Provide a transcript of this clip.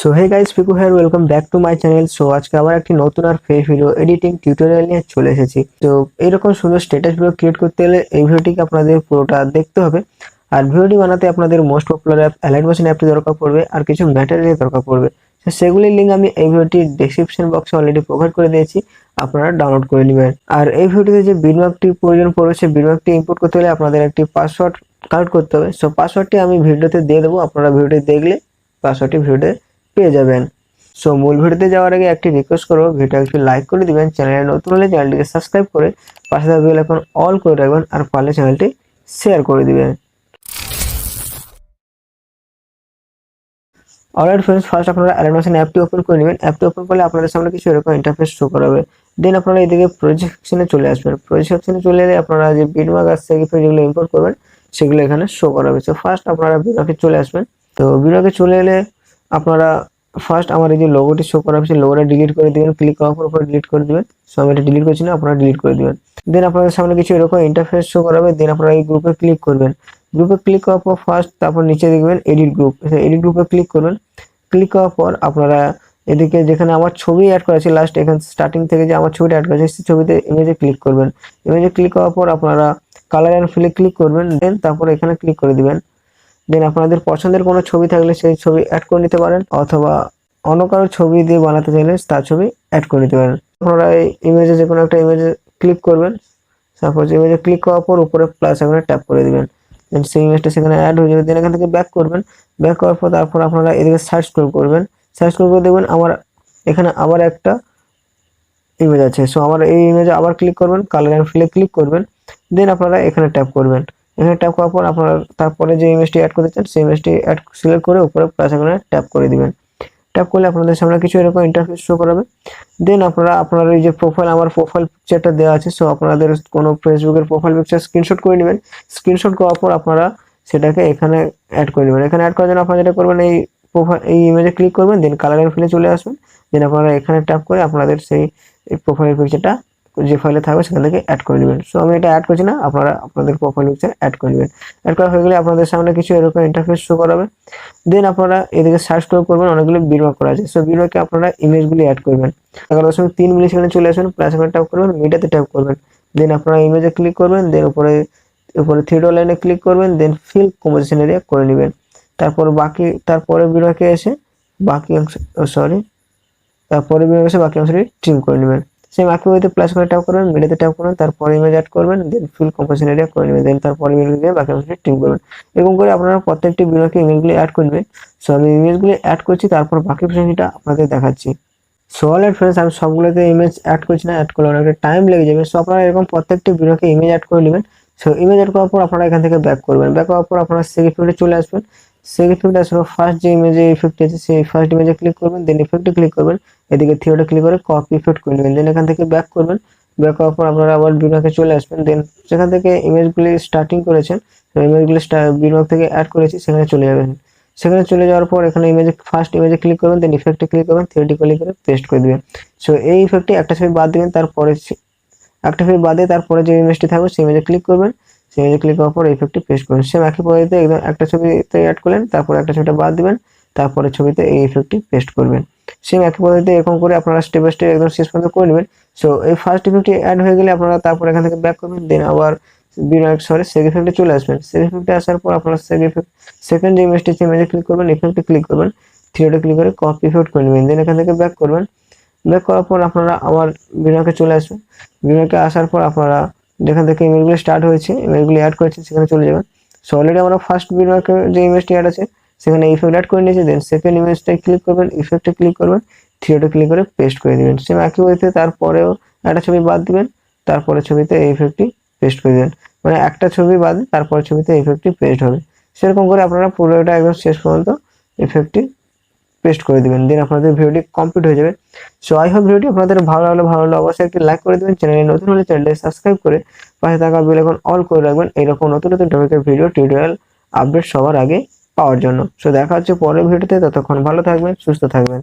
So hey guys, Piku here, welcome back to my channel. So আজকে আবার একটি নতুন আর ফ্রেশ ভিডিও এডিটিং টিউটোরিয়াল নিয়ে চলে এসেছি। তো এইরকম সুন্দর স্ট্যাটাস ভিডিও ক্রিয়েট করতে হলে এই ভিডিওটিকে আপনাদের পুরোটা দেখতে হবে। আর ভিডিওটি বানাতে আপনাদের মোস্ট পপুলার অ্যাপ অ্যালাইট অ্যাপটি দরকার পড়বে, আর কিছু ম্যাটেরিয়াল দরকার পড়বে। তো সেগুলির লিঙ্ক আমি এই ভিডিওটির ডেসক্রিপশন বক্সে অলরেডি প্রোভাইড করে দিয়েছি, আপনারা ডাউনলোড করে নেবেন। আর এই ভিডিওতে যে বিটম্যাপটি প্রয়োজন পড়বে, সেই বিটম্যাপটি ইম্পোর্ট করতে হলে আপনাদের একটি পাসওয়ার্ড কালেক্ট করতে হবে। সো পাসওয়ার্ডটি আমি ভিডিওতে দিয়ে দেবো, আপনারা ভিডিওটি দেখলে পাসওয়ার্ডটি ভিডিওতে পেয়ে যাবেন। সো মূল ভিডিওতে যাওয়ার আগে একটি রিকোয়েস্ট করবো, ভিডিওটা একটু লাইক করে দিবেন, চ্যানেলে নতুন হলে চ্যানেলটিকে সাবস্ক্রাইব করে পাশে থাকা বেল আইকন অল করে রাখবেন, আর পারলে চ্যানেলটি শেয়ার করে দিবেন। অলরাইট ফ্রেন্ডস, ফার্স্ট আপনারা অ্যালাইট অ্যাপটি ওপেন করে নেবেন। অ্যাপটি ওপেন করলে আপনাদের সামনে কিছু এরকম ইন্টারফেস শো করাবে। দেন আপনারা এদিকে প্রজেক্ট সেকশনে চলে আসবেন। প্রজেক্ট সেকশনে চলে এলে আপনারা যে বিটম্যাপ আছে যেগুলো ইম্পোর্ট করবেন সেগুলো এখানে শো করাবে। সো ফার্স্ট আপনারা বিটম্যাপে চলে আসবেন। তো বিটম্যাপে চলে এলে আপনারা ফার্স্ট আমার এই যে লোগোটি শো করা হচ্ছে, লোগোটা ডিলিট করে দিবেন। ক্লিক করার পর ডিলিট করে দিবেন। সো আমি এটা ডিলিট করছি না, আপনারা ডিলিট করে দিবেন। দেন আপনাদের সামনে কিছু এরকম ইন্টারফেস শো করাবে। দেন আপনারা এই গ্রুপে ক্লিক করবেন। গ্রুপে ক্লিক করার পর ফার্স্ট তারপর নিচে দেখবেন এডিট গ্রুপ, এডিট গ্রুপে ক্লিক করবেন। ক্লিক করার পর আপনারা এদিকে যেখানে আমার ছবি অ্যাড করা আছে, লাস্ট এখানে স্টার্টিং থেকে যে আমার ছবিটা অ্যাড করা আছে সেই ছবিতে ইমেজে ক্লিক করবেন। ইমেজে ক্লিক করার পর আপনারা কালার অ্যান্ড ফিলে ক্লিক করবেন। দেন তারপর এখানে ক্লিক করে দিবেন। দেন আপনাদের পছন্দের কোনো ছবি থাকলে সেই ছবি অ্যাড করে নিতে পারেন, অথবা অন্য কারো ছবি দিয়ে বানাতে চাইলে তার ছবি অ্যাড করে নিতে পারেন। আপনারা এই ইমেজে যে কোনো একটা ইমেজে ক্লিক করবেন। সাপোজ ইমেজে ক্লিক করার পর উপরে প্লাস আইকনে ট্যাপ করে দিবেন। দেন সেই ইমেজটা সেখানে অ্যাড হয়ে যাবে। দেন এখান থেকে ব্যাক করবেন। ব্যাক করার পর তারপর আপনারা এদিকে সার্চ করবেন। সার্চ করে দেখবেন আমার এখানে আবার একটা ইমেজ আছে। সো আমার এই ইমেজে আবার ক্লিক করবেন, কালার অ্যান্ড ফিলে ক্লিক করবেন। দেন আপনারা এখানে ট্যাপ করবেন। এখানে ট্যাপ করার পর আপনারা তারপরে যে ইমেজটি অ্যাড করতে চান সেই ইমেজটি অ্যাড সিলেক্ট করে উপরে প্লাস আইকনে ট্যাপ করে দিবেন। ট্যাপ করলে আপনাদের সামনে কিছু এরকম ইন্টারফেস শো করাবে। দেন আপনারা আপনার এই যে প্রোফাইল, আমার প্রোফাইল পিকচারটা দেওয়া আছে, সো আপনাদের কোনো ফেসবুকের প্রোফাইল পিকচার স্ক্রিনশট করে নেবেন। স্ক্রিনশট করার পর আপনারা সেটাকে এখানে অ্যাড করে নেবেন। এখানে অ্যাড করার জন্য আপনারা যেটা করবেন, এই প্রোফাইল এই ইমেজে ক্লিক করবেন। দেন কালার অ্যান্ড ফিলে চলে আসবেন। দেন আপনারা এখানে ট্যাপ করে আপনাদের সেই প্রোফাইল পিকচারটা যে ফাইলে থাকবে সেখান থেকে অ্যাড করে নেবেন। সো আমি এটা অ্যাড করছি না, আপনারা আপনাদের প্রোফাইল পিকচার অ্যাড করে নেবেন। অ্যাড করা হয়ে গেলে আপনাদের সামনে কিছু এরকম ইন্টারফেস শো করাবে। দেন আপনারা এদিকে সার্চ করবেন, অনেকগুলো বিটম্যাপ করা আছে। সো বিটম্যাপে আপনারা ইমেজগুলি অ্যাড করবেন। 11.3 মিলি সেকেন্ডে চলে আসবেন, প্লাস এখানে ট্যাপ করবেন, মিডিয়াতে ট্যাপ করবেন। দেন আপনারা ইমেজে ক্লিক করবেন। দেন উপরে থ্রি ডট লাইনে ক্লিক করবেন। দেন ফিল কম্পোজিশন এরিয়া করে নেবেন। তারপরে বিটম্যাপে এসে বাকি অংশ তারপরে বিটম্যাপে এসে বাকি অংশটি ট্রিম করে নেবেন। সেম একইভাবে প্লাস করে ট্যাপ করবেন, মিডিয়াতে ট্যাপ করবেন, তারপরে ইমেজ অ্যাড করবেন। দেন ফিল কম্পোজিশন এরিয়া করে নেবেন। দেন তারপরে ইমেজ দিয়ে বাকি অংশটি ট্রিম করবেন। এরকম করে আপনারা প্রত্যেকটি বিটম্যাপে ইমেজগুলি অ্যাড করবেন। সো আমি ইমেজগুলি অ্যাড করছি, তারপর বাকি বিষয়টা আপনাদের দেখাচ্ছি। সো অলরাইট ফ্রেন্ডস, আমি সবগুলোতে ইমেজ অ্যাড করছি না, অ্যাড করলে অনেকটা টাইম লেগে যাবে। সো আপনারা এরকম প্রত্যেকটি বিটম্যাপে ইমেজ অ্যাড করে নেবেন। সো ইমেজ অ্যাড করার পর আপনারা এখান থেকে ব্যাক করবেন। ব্যাক করার পর আপনারা সেকেন্ড ইফেক্টে চলে আসবেন। সেকেন্ড ইফেক্টে আসার ফার্স্ট যে ইমেজে ইফেক্ট আছে সেই ফার্স্ট ইমেজে ক্লিক করবেন। দেন ইফেক্টে ক্লিক করবেন, এদিকে থিওটা ক্লিক করে কপি ইফেক্ট করে নেবেন। দেন এখান থেকে ব্যাক করবেন। ব্যাক করার পর আপনারা আবার বিটম্যাপে চলে আসবেন। দেন যেখান থেকে ইমেজগুলি স্টার্টিং করেছেন, ইমেজগুলি বিটম্যাপ থেকে অ্যাড করেছি সেখানে চলে যাবেন। সেখানে চলে যাওয়ার পর এখানে ফার্স্ট ইমেজে ক্লিক করবেন। দেন ইফেক্টে ক্লিক করবেন, থিওটি ক্লিক করে পেস্ট করে দিবেন। সো এই ইফেক্টে একটা ছবি বাদ দিবেন, তারপরে একটা ছবি বাদে তারপরে যে ইমেজটি থাকবে সেই ইমেজে ক্লিক করবেন। সেই ইমেজে ক্লিক করার পর ইফেক্টটি পেস্ট করবেন। সেম একই পদ্ধতিতে একদম একটা ছবিতে অ্যাড করলেন, তারপর একটা ছবিটা বাদ দিবেন, তারপরে ছবিতে এই ইফেক্টটি পেস্ট করবেন। সেম একই পদ্ধতিতে এরকম করে আপনারা স্টেপ বাই স্টেপ একদম শেষ পর্যন্ত করে নেবেন। সো এই ফার্স্ট ইফেক্টটি অ্যাড হয়ে গেলে আপনারা তারপর এখান থেকে ব্যাক করবেন। দেন আবার সেকেন্ড ইফেক্টে চলে আসবেন। সেকেন্ড ইফেক্টে আসার পর আপনারা সেকেন্ড যে ইমেজটি সেই ইমেজে ক্লিক করবেন, ইফেক্টে ক্লিক করবেন, থ্রিডে ক্লিক করে কপি ইফেক্ট করে নেবেন। দেন এখান থেকে ব্যাক করবেন। ব্যাক করার পর আপনারা আবার বিটম্যাপে চলে আসবেন। বিটম্যাপে আসার পর আপনারা যেখান থেকে ইমেজগুলি স্টার্ট হয়েছে, ইমেজগুলি অ্যাড করেছেন সেখানে চলে যাবেন। সো অলরেডি আমরা ফার্স্ট বিটম্যাপে যে ইমেজটি অ্যাড আছে সেখানে ইফেক্ট অ্যাড করে নিয়েছি। দেন সেকেন্ড ইমেজটাই ক্লিক করবেন, ইফেক্টে ক্লিক করবেন, থ্রিডে ক্লিক করে পেস্ট করে দিবেন। সেম একই পদ্ধতিতে তারপরেও একটা ছবি বাদ দিবেন, তারপরে ছবিতে এই ইফেক্টটি পেস্ট করে দিবেন। মানে একটা ছবি বাদ তারপরে ছবিতে ইফেক্টটি পেস্ট হবে। সেরকম করে আপনারা পুরোটা একদম শেষ পর্যন্ত ইফেক্টটি পেস্ট করে দিবেন। দেন আপনাদের ভিডিওটি কমপ্লিট হয়ে যাবে। সো আই হোপ ভিডিওটি আপনাদের ভালো লাগলে অবশ্যই একটি লাইক করে দিবেন। চ্যানেলে নতুন হলে চ্যানেলটি সাবস্ক্রাইব করে পাশে থাকা বেল আইকন অল করে রাখবেন, এরকম নতুন নতুন টপিকের ভিডিও টিউটোরিয়াল আপডেট সবার আগে পাওয়ার জন্য। সো দেখা হচ্ছে পরের ভিডিওতে, ততক্ষণ ভালো থাকবেন, সুস্থ থাকবেন।